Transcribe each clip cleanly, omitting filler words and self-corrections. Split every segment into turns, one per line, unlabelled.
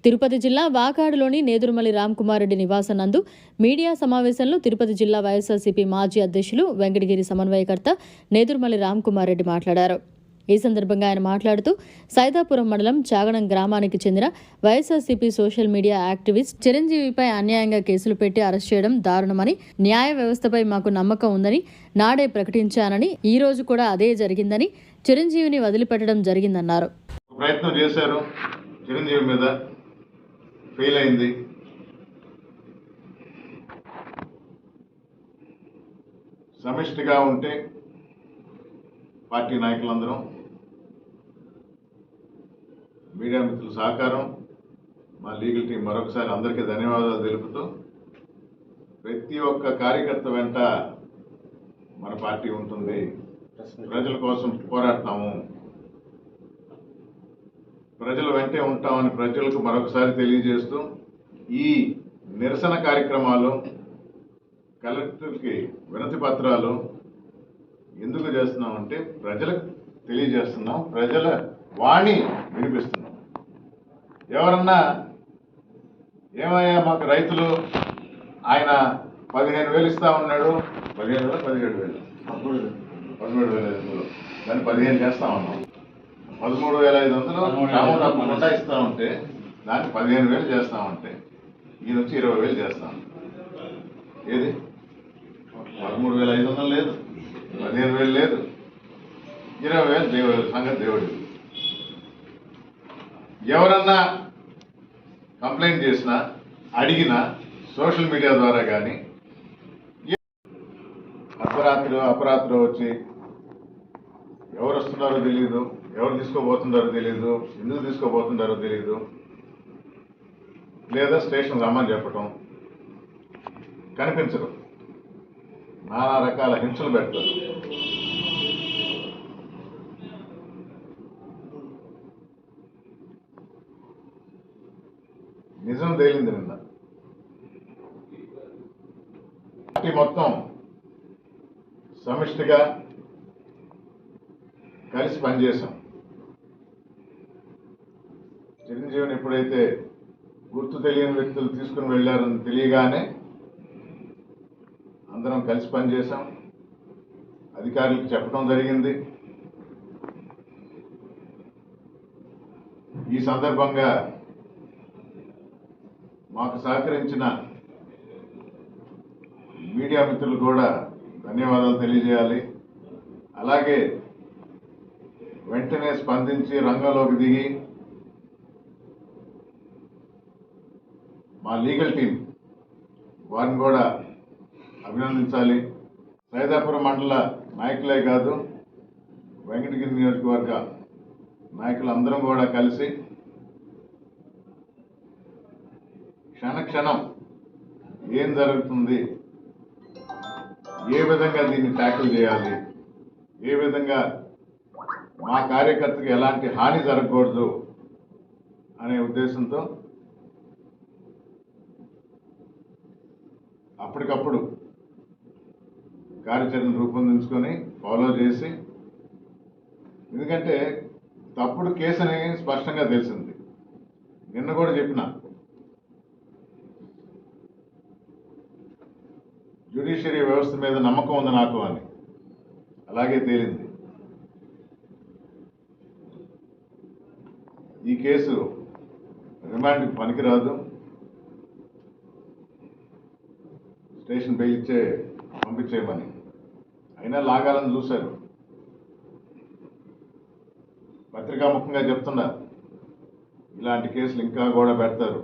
తిరుపతి జిల్లా వాకాడులోని నేదురుమల్లి రామ్కుమార్ రెడ్డి నివాసం నందు మీడియా సమావేశంలో తిరుపతి జిల్లా వైఎస్ఆర్సీపీ మాజీ అధ్యక్షులు వెంకటగిరి సమన్వయకర్త నేదురుమల్లి రామ్కుమార్ రెడ్డి మాట్లాడారు. ఈ సందర్భంగా ఆయన మాట్లాడుతూ సైదాపురం మండలం చాగడం గ్రామానికి చెందిన వైఎస్ఆర్సీపీ సోషల్ మీడియా యాక్టివిస్ట్ చిరంజీవిపై అన్యాయంగా కేసులు పెట్టి అరెస్ట్ చేయడం దారుణమని, న్యాయ వ్యవస్థపై మాకు నమ్మకం ఉందని నాడే ప్రకటించానని, ఈ రోజు కూడా అదే జరిగిందని, చిరంజీవిని వదిలిపెట్టడం జరిగిందన్నారు.
ప్రయత్నం చేశారు, చిరంజీవి మీద ఫెయిల్ అయింది. సమిష్టిగా ఉంటే పార్టీ నాయకులందరం, మీడియా మిత్రుల సహకారం, మా లీగల్ టీం మరొకసారి అందరికీ ధన్యవాదాలు తెలుపుతూ, ప్రతి ఒక్క కార్యకర్త వెంట మన పార్టీ ఉంటుంది, ప్రజల కోసం పోరాడతాము, ప్రజల వెంటే ఉంటామని ప్రజలకు మరొకసారి తెలియజేస్తూ, ఈ నిరసన కార్యక్రమాలు, కలెక్టర్కి వినతి పత్రాలు ఎందుకు చేస్తున్నామంటే ప్రజలకు తెలియజేస్తున్నాం, ప్రజల వాణి వినిపిస్తున్నాం. ఎవరన్నా ఏమయ్యా మాకు రైతులు ఆయన 15,000 ఇస్తా ఉన్నాడు, 15,000 17,000 17,500 దాన్ని 15 చేస్తా ఉన్నాం, 13,500 అమౌంట్ అప్పకుండా ఇస్తా ఉంటే దాన్ని 15,000 చేస్తామంటే ఈయన వచ్చి 20,000 చేస్తాం. ఏది 13,500 లేదు, 15,000 లేదు, 20,000 దేవుడు సంగతి దేవుడు. ఎవరన్నా కంప్లైంట్ చేసినా, అడిగినా సోషల్ మీడియా ద్వారా కానీ అపరాత్రి వచ్చి ఎవరు వస్తున్నారో తెలియదు, ఎవరు తీసుకోబోతున్నారో తెలియదు, ఎందుకు తీసుకోబోతున్నారో తెలియదు, లేదా స్టేషన్ రమ్మని చెప్పటం, కనిపించరు, నానా రకాల హింసలు పెడతారు. నిజం తేలింది నిన్న. పార్టీ మొత్తం సమిష్టిగా కలిసి పనిచేశాం. చిరంజీవిని ఎప్పుడైతే గుర్తు తెలియని వ్యక్తులు తీసుకుని వెళ్ళారని తెలియగానే అందరం కలిసి పనిచేశాం, అధికారులకు చెప్పడం జరిగింది. ఈ సందర్భంగా మాకు సహకరించిన మీడియా మిత్రులు కూడా ధన్యవాదాలు తెలియజేయాలి. అలాగే వెంటనే స్పందించి రంగంలోకి దిగి మా లీగల్ టీం వారిని కూడా అభినందించాలి. సైదాపురం మండల నాయకులే కాదు, వెంకటగిరి నియోజకవర్గ నాయకులందరం కూడా కలిసి క్షణక్షణం ఏం జరుగుతుంది, ఏ విధంగా దీన్ని ట్యాకిల్ చేయాలి, ఏ విధంగా మా కార్యకర్తకి ఎలాంటి హాని జరగకూడదు అనే ఉద్దేశంతో అప్పటికప్పుడు కార్యాచరణ రూపొందించుకొని ఫాలో చేసి, ఎందుకంటే తప్పుడు కేసు అని స్పష్టంగా తెలిసింది. నిన్న కూడా చెప్పిన, జ్యుడిషియరీ వ్యవస్థ మీద నమ్మకం ఉంది నాకు అని, అలాగే తేలింది. ఈ కేసు రిమాండ్కి పనికిరాదు, స్టేషన్ బెయిల్ పంపించేయమని. అయినా లాగాలని చూశారు. పత్రికాముఖంగా చెప్తున్నారు, ఇలాంటి కేసులు ఇంకా కూడా పెడతారు,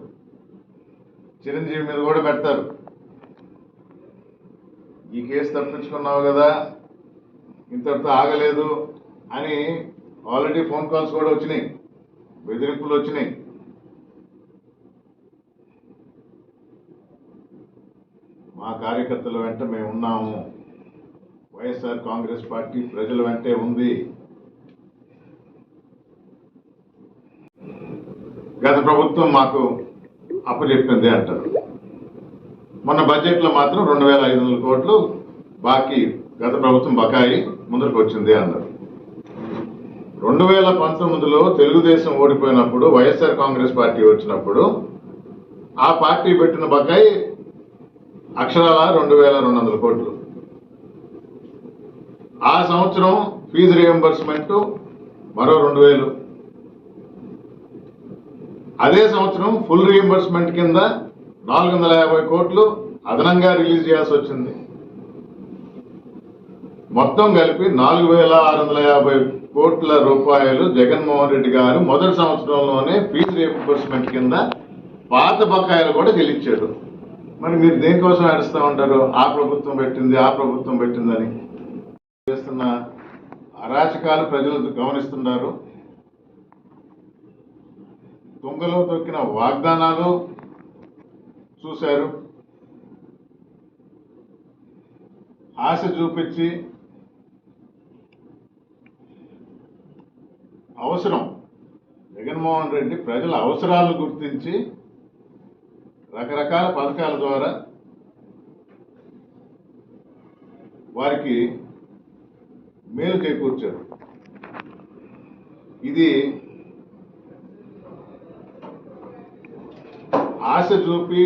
చిరంజీవి మీద కూడా పెడతారు. ఈ కేసు తప్పించుకున్నావు కదా, ఇంతటితో ఆగలేదు అని ఆల్రెడీ ఫోన్ కాల్స్ కూడా వచ్చినాయి, బెదిరింపులు వచ్చినాయి. మా కార్యకర్తల వెంట మేము ఉన్నాము, వైఎస్ఆర్ కాంగ్రెస్ పార్టీ ప్రజల వెంటే ఉంది. గత ప్రభుత్వం మాకు అప్పచెప్పింది అంటారు. మొన్న బడ్జెట్లో మాత్రం 2,500 కోట్లు బాకీ గత ప్రభుత్వం బకాయి ముందుకు వచ్చింది అన్నారు. 2019లో తెలుగుదేశం ఓడిపోయినప్పుడు వైఎస్ఆర్ కాంగ్రెస్ పార్టీ వచ్చినప్పుడు ఆ పార్టీ పెట్టిన బకాయి అక్షరాల 2200 కోట్లు. ఆ సంవత్సరం ఫీజు రియంబర్స్మెంట్ మరో 2000. అదే సంవత్సరం ఫుల్ రియంబర్స్మెంట్ కింద 450 కోట్లు అదనంగా రిలీజ్ చేయాల్సి వచ్చింది. మొత్తం కలిపి 4650 కోట్ల రూపాయలు జగన్మోహన్ రెడ్డి గారు మొదటి సంవత్సరంలోనే ఫీజు రియంబర్స్మెంట్ కింద పాత బకాయిలు కూడా చెల్లించాడు. మరి మీరు దేనికోసం ఏడుస్తూ ఉంటారు? ఆ ప్రభుత్వం పెట్టిందని చేస్తున్న అరాచకాలు ప్రజలు గమనిస్తున్నారు. తుంగలో తొక్కిన వాగ్దానాలు చూశారు. ఆశ చూపించి అవసరం జగన్మోహన్ రెడ్డి ప్రజల అవసరాలను గుర్తించి రకరకాల పథకాల ద్వారా వారికి మేలు చేకూర్చారు. ఇది ఆశ చూపి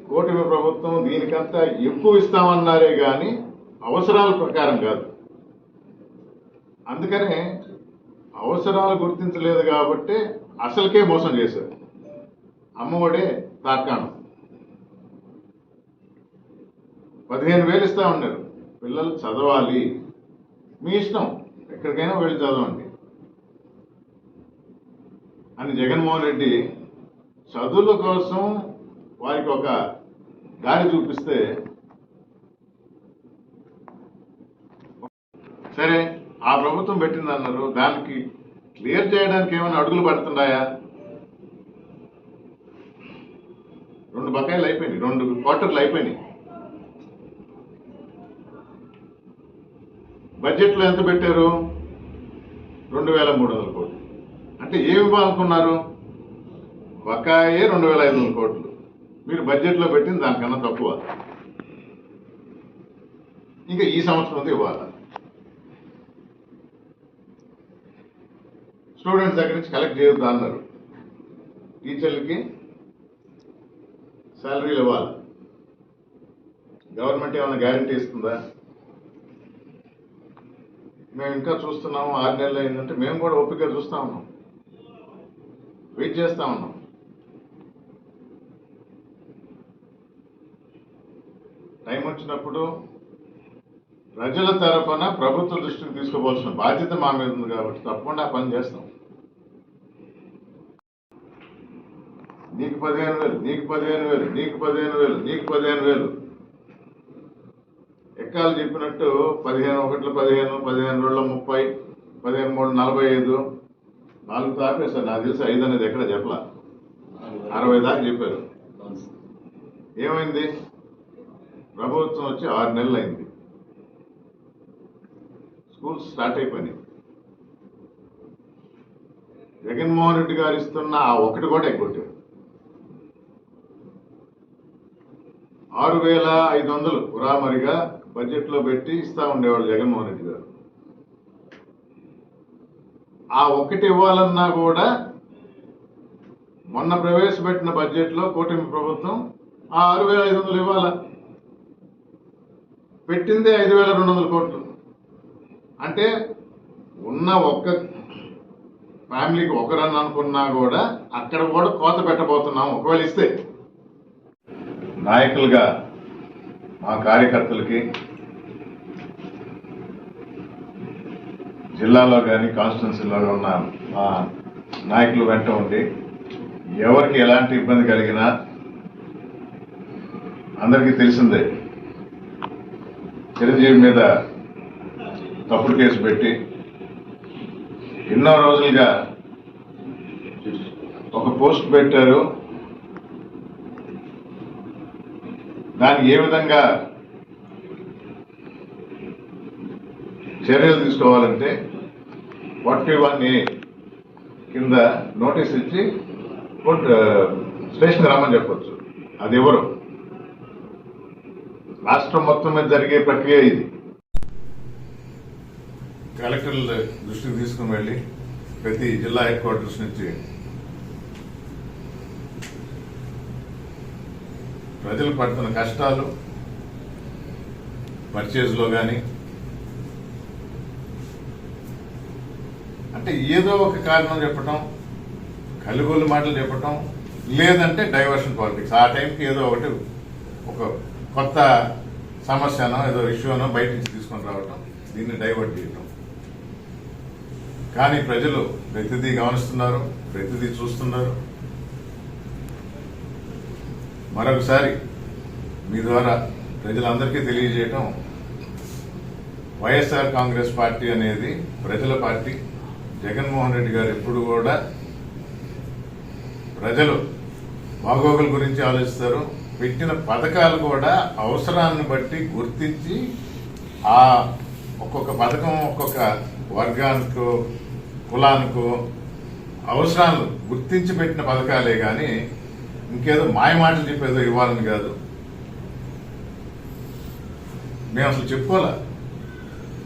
కూటమి ప్రభుత్వం దీనికంతా ఎక్కువ ఇస్తామన్నారే కానీ అవసరాల ప్రకారం కాదు. అందుకనే అవసరాలు గుర్తించలేదు కాబట్టి అసలుకే మోసం చేశారు. అమ్మఒడే తార్కాణం 15,000 ఇస్తా ఉన్నారు. పిల్లలు చదవాలి, మీ ఇష్టం, ఎక్కడికైనా వెళ్ళి చదవండి అని జగన్మోహన్ రెడ్డి చదువుల కోసం వారికి ఒక దారి చూపిస్తే, సరే ఆ ప్రభుత్వం పెట్టింది అన్నారు, దానికి క్లియర్ చేయడానికి ఏమైనా అడుగులు పడుతున్నాయా? 2 బకాయిలు అయిపోయినాయి, 2 క్వార్టర్లు అయిపోయినాయి. బడ్జెట్లో ఎంత పెట్టారు? 2300 కోట్లు. అంటే ఏమి ఇవ్వాలనుకున్నారు? బకాయే 2500 కోట్లు. మీరు బడ్జెట్లో పెట్టింది దానికన్నా తక్కువ. ఇంకా ఈ సంవత్సరం ఇవ్వాలి. స్టూడెంట్స్ దగ్గర నుంచి కలెక్ట్ చేయొద్దు అన్నారు. టీచర్లకి శాలరీలు ఇవ్వాలి. గవర్నమెంట్ ఏమైనా గ్యారంటీ ఇస్తుందా? మేము ఇంకా చూస్తున్నాము. 6 నెలలు అయిందంటే మేము కూడా ఓపిక చూస్తూ ఉన్నాం, వెయిట్ చేస్తూ ఉన్నాం. టైం వచ్చినప్పుడు ప్రజల తరఫున ప్రభుత్వ దృష్టికి తీసుకోవాల్సిన బాధ్యత మా మీద ఉంది కాబట్టి తప్పకుండా ఆ పని చేస్తాం. నీకు 15,000, నీకు 15,000, నీకు 15,000, నీకు 15,000 ఎక్కాలు చెప్పినట్టు 15 ఒకట్లు 15, 15 రోజుల 30, 15 3 45, 4 తాపేశారు. నాకు తెలిసి 5 అనేది ఎక్కడ చెప్పలా, 60 దాకా చెప్పారు. ఏమైంది? ప్రభుత్వం వచ్చి 6 నెలలు అయింది, స్కూల్స్ స్టార్ట్ అయిపోయినాయి. జగన్మోహన్ రెడ్డి గారు ఇస్తున్న ఆ ఒకటి కూడా ఎగ్గొట్టారు. 6,500 ఉరామరిగా బడ్జెట్లో పెట్టి ఇస్తా ఉండేవాళ్ళు జగన్మోహన్ రెడ్డి గారు. ఆ ఒకటి ఇవ్వాలన్నా కూడా మొన్న ప్రవేశపెట్టిన బడ్జెట్లో కూటమి ప్రభుత్వం ఆ 6,500 ఇవ్వాలా, పెట్టిందే 5,200 కోట్లు. అంటే ఉన్న ఒక్క ఫ్యామిలీకి ఒకరని అనుకున్నా కూడా అక్కడ కూడా కోత పెట్టబోతున్నాం ఒకవేళ ఇస్తే. నాయకులుగా మా కార్యకర్తలకి జిల్లాలో కానీ కాన్స్టిట్యున్సీలో ఉన్న మా నాయకులు వెంట ఉండి ఎవరికి ఎలాంటి ఇబ్బంది కలిగినా అందరికీ తెలిసిందే. చిరంజీవి మీద తప్పుడు కేసు పెట్టి ఎన్నో రోజులుగా ఒక పోస్ట్ పెట్టారు. దానికి ఏ విధంగా చర్యలు తీసుకోవాలంటే 41A కింద నోటీస్ ఇచ్చి స్టేషన్కి రమ్మని చెప్పొచ్చు. అది ఎవరు రాష్ట్రం మొత్తం మీద జరిగే ప్రక్రియ ఇది. కలెక్టర్ల దృష్టికి తీసుకుని వెళ్ళి ప్రతి జిల్లా హెడ్ క్వార్టర్స్ నుంచి ప్రజలు పడుతున్న కష్టాలు పర్చేజ్లో కానీ అంటే ఏదో ఒక కారణం చెప్పటం, కలుగోలు మాటలు చెప్పటం, లేదంటే డైవర్షన్ పాలిటిక్స్. ఆ టైంకి ఏదో ఒకటి ఒక కొత్త సమస్యనో ఏదో ఇష్యూనో బయట నుంచి తీసుకొని రావటం, దీన్ని డైవర్ట్ చేయటం. కానీ ప్రజలు ప్రతిదీ గమనిస్తున్నారు, ప్రతిదీ చూస్తున్నారు. మరొకసారి మీ ద్వారా ప్రజలందరికీ తెలియజేయటం, వైఎస్ఆర్ కాంగ్రెస్ పార్టీ అనేది ప్రజల పార్టీ. జగన్మోహన్ రెడ్డి గారు ఎప్పుడు కూడా ప్రజలు బాగోగుల గురించి ఆలోచిస్తారు. పెట్టిన పథకాలు కూడా అవసరాన్ని బట్టి గుర్తించి ఆ ఒక్కొక్క పథకం ఒక్కొక్క వర్గానికో కులానికో అవసరాలు గుర్తించి పెట్టిన పథకాలే కానీ ఇంకేదో మాయమాటలు చెప్పేదో ఇవ్వాలని కాదు. మేము అసలు చెప్పుకోలే.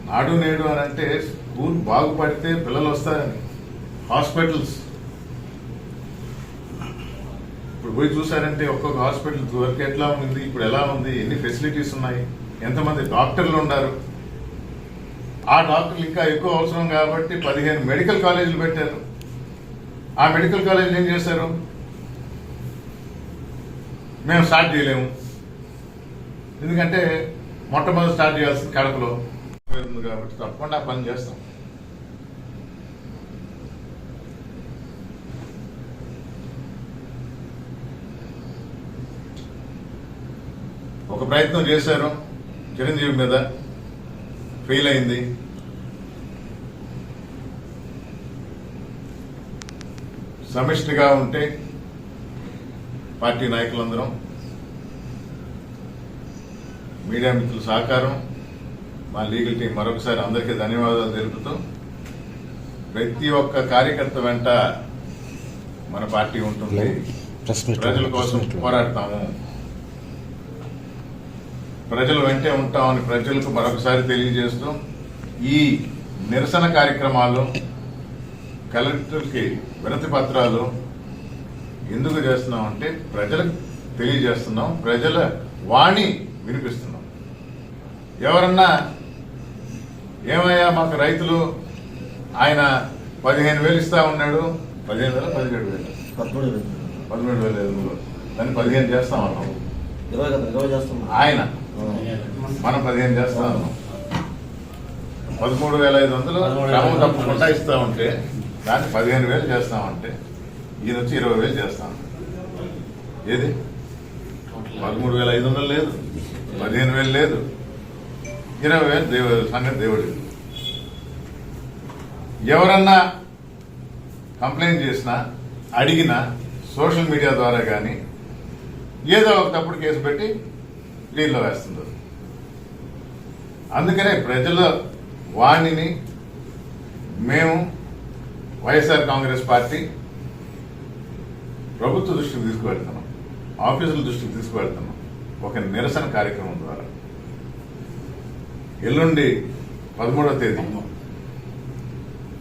నాడు నేడు అని అంటే స్కూల్ బాగుపడితే పిల్లలు వస్తారని. హాస్పిటల్స్ ఇప్పుడు పోయి చూసారంటే ఒక్కొక్క హాస్పిటల్ వరకు ఎట్లా ఉంది, ఇప్పుడు ఎలా ఉంది, ఎన్ని ఫెసిలిటీస్ ఉన్నాయి, ఎంతమంది డాక్టర్లు ఉన్నారు. ఆ డాక్టర్లు ఇంకా ఎక్కువ అవసరం కాబట్టి 15 మెడికల్ కాలేజీలు పెట్టారు. ఆ మెడికల్ కాలేజీలు ఏం చేశారు? మేము స్టార్ట్ చేయలేము, ఎందుకంటే మొట్టమొదటి స్టార్ట్ చేయాల్సింది కడపలో ఉంది కాబట్టి తప్పకుండా పని చేస్తాం. ఒక ప్రయత్నం చేశారు చిరంజీవి మీద, ఫెయిల్ అయింది. సమిష్టిగా ఉంటే పార్టీ నాయకులందరం, మీడియా మిత్రుల సహకారం, మా లీగల్ టీం మరొకసారి అందరికీ ధన్యవాదాలు తెలుపుతూ, ప్రతి ఒక్క కార్యకర్త వెంట మన పార్టీ ఉంటుంది. ప్రజల కోసం పోరాడతాము, ప్రజల వెంటే ఉంటామని ప్రజలకు మరొకసారి తెలియజేస్తూ, ఈ నిరసన కార్యక్రమాలు, కలెక్టర్కి వినతి పత్రాలు ఎందుకు చేస్తున్నామంటే ప్రజలకు తెలియజేస్తున్నాం, ప్రజల వాణి వినిపిస్తున్నాం. ఎవరన్నా ఏమయ్యా మాకు రైతులు ఆయన 15,000 ఇస్తా ఉన్నాడు, 15,000 17,000 దాన్ని 15 చేస్తామన్నాం. ఆయన మనం 15 చేస్తా ఉన్నాం. 13,500 క్రమం తప్పకుండా ఇస్తా ఉంటే దాన్ని 15,000 చేస్తామంటే ఈయన వచ్చి 20,000 చేస్తాం. ఏది 13,500 లేదు, 15,000 లేదు, 20,000 సంగతి దేవుడు. ఎవరన్నా కంప్లైంట్ చేసినా అడిగినా సోషల్ మీడియా ద్వారా కానీ ఏదో ఒక తప్పుడు కేసు పెట్టి జైల్లో వేస్తున్నారు. అందుకనే ప్రజల వాణిని మేము వైఎస్ఆర్ కాంగ్రెస్ పార్టీ ప్రభుత్వ దృష్టికి తీసుకువెళ్తున్నాం, ఆఫీసుల దృష్టికి తీసుకువెళ్తున్నాం ఒక నిరసన కార్యక్రమం ద్వారా. ఎల్లుండి 13వ తేదీ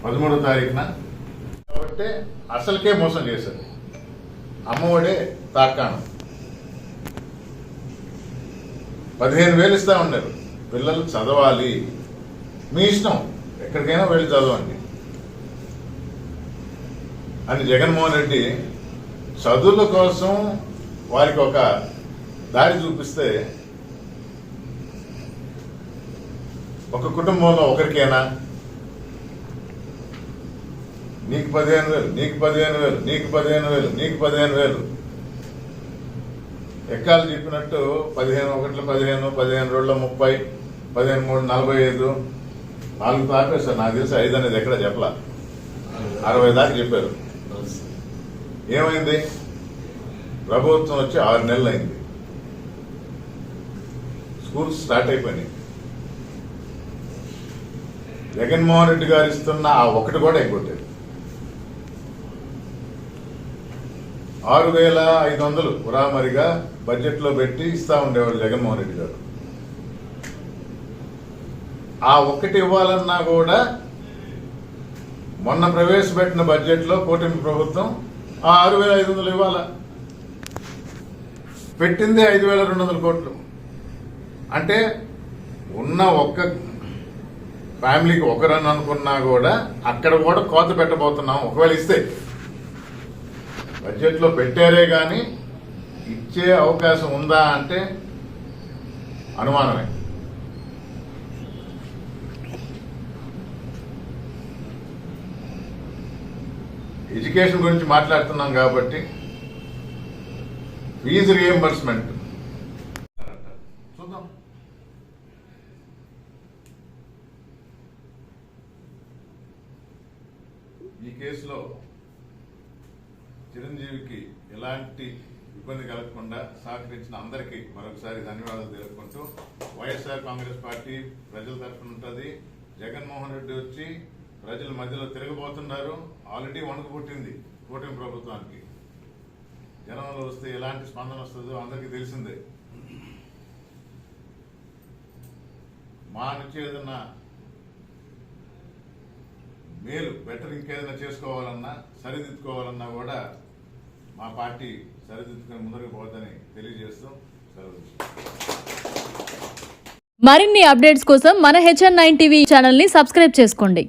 13వ తారీఖున కాబట్టి అసలుకే మోసం చేశారు. అమ్మఒడే తార్కాణం 15,000 ఇస్తా ఉన్నారు. పిల్లలు చదవాలి, మీ ఇష్టం, ఎక్కడికైనా వెళ్ళి చదవండి అని జగన్మోహన్ రెడ్డి చదువుల కోసం వారికి ఒక దారి చూపిస్తే, ఒక కుటుంబంలో ఒకరికైనా నీకు 15,000, నీకు 15,000, నీకు 15,000, నీకు 15,000 ఎక్కాలు చెప్పినట్టు 15 ఒకట్లు 15, 15 2 30, 15 3 45, 4 తాపేస్తారు. నాకు తెలిసి 5 అనేది ఎక్కడ చెప్పలా, 60 దాకా చెప్పారు. ఏమైంది? ప్రభుత్వం వచ్చి 6 నెలలు అయింది, స్కూల్స్ స్టార్ట్ అయిపోయినాయి. జగన్మోహన్ రెడ్డి గారు ఇస్తున్న ఆ ఒకటి కూడా ఎగ్గొట్టారు. 6,500 ఉరామరిగా బడ్జెట్ లో పెట్టి ఇస్తా ఉండేవాడు జగన్మోహన్ రెడ్డి గారు. ఆ ఒక్కటి ఇవ్వాలన్నా కూడా మొన్న ప్రవేశపెట్టిన బడ్జెట్లో కూటమి ప్రభుత్వం ఆ 6,500 ఇవ్వాలా, పెట్టిందే 5,200 కోట్లు. అంటే ఉన్న ఒక్క ఫ్యామిలీకి ఒకరని అనుకున్నా కూడా అక్కడ కూడా కోత పెట్టబోతున్నాం. ఒకవేళ ఇస్తే బడ్జెట్లో పెట్టారే కానీ ఇచ్చే అవకాశం ఉందా అంటే అనుమానమే. ఎడ్యుకేషన్ గురించి మాట్లాడుతున్నాం కాబట్టి ఫీజు రియంబర్స్మెంట్ చూద్దాం. ఈ కేసులో చిరంజీవికి ఎలాంటి ఇబ్బంది కలగకుండా సహకరించిన అందరికీ మరొకసారి ధన్యవాదాలు తెలుపుకుంటూ, వైఎస్ఆర్ కాంగ్రెస్ పార్టీ ప్రజల తరఫున ఉంటుంది. జగన్మోహన్ రెడ్డి వచ్చి ప్రజల మధ్యలో తిరగబోతున్నారు. ఆల్రెడీ వణుకు పుట్టింది కూటమి ప్రభుత్వానికి. జనంలో వస్తే ఎలాంటి స్పందన వస్తుందో అందరికీ తెలిసిందే. మా నుంచి ఏదన్నా మేలు బెటర్ ఇంకేదైనా చేసుకోవాలన్నా సరిదిద్దుకోవాలన్నా కూడా మా పార్టీ సరిదిద్దుకుని ముందుకు పోతుందని తెలియజేస్తూ సెలవు.
మరిన్ని అప్డేట్స్ కోసం మన HN9 టీవీ ఛానల్ ని సబ్స్క్రైబ్ చేసుకోండి.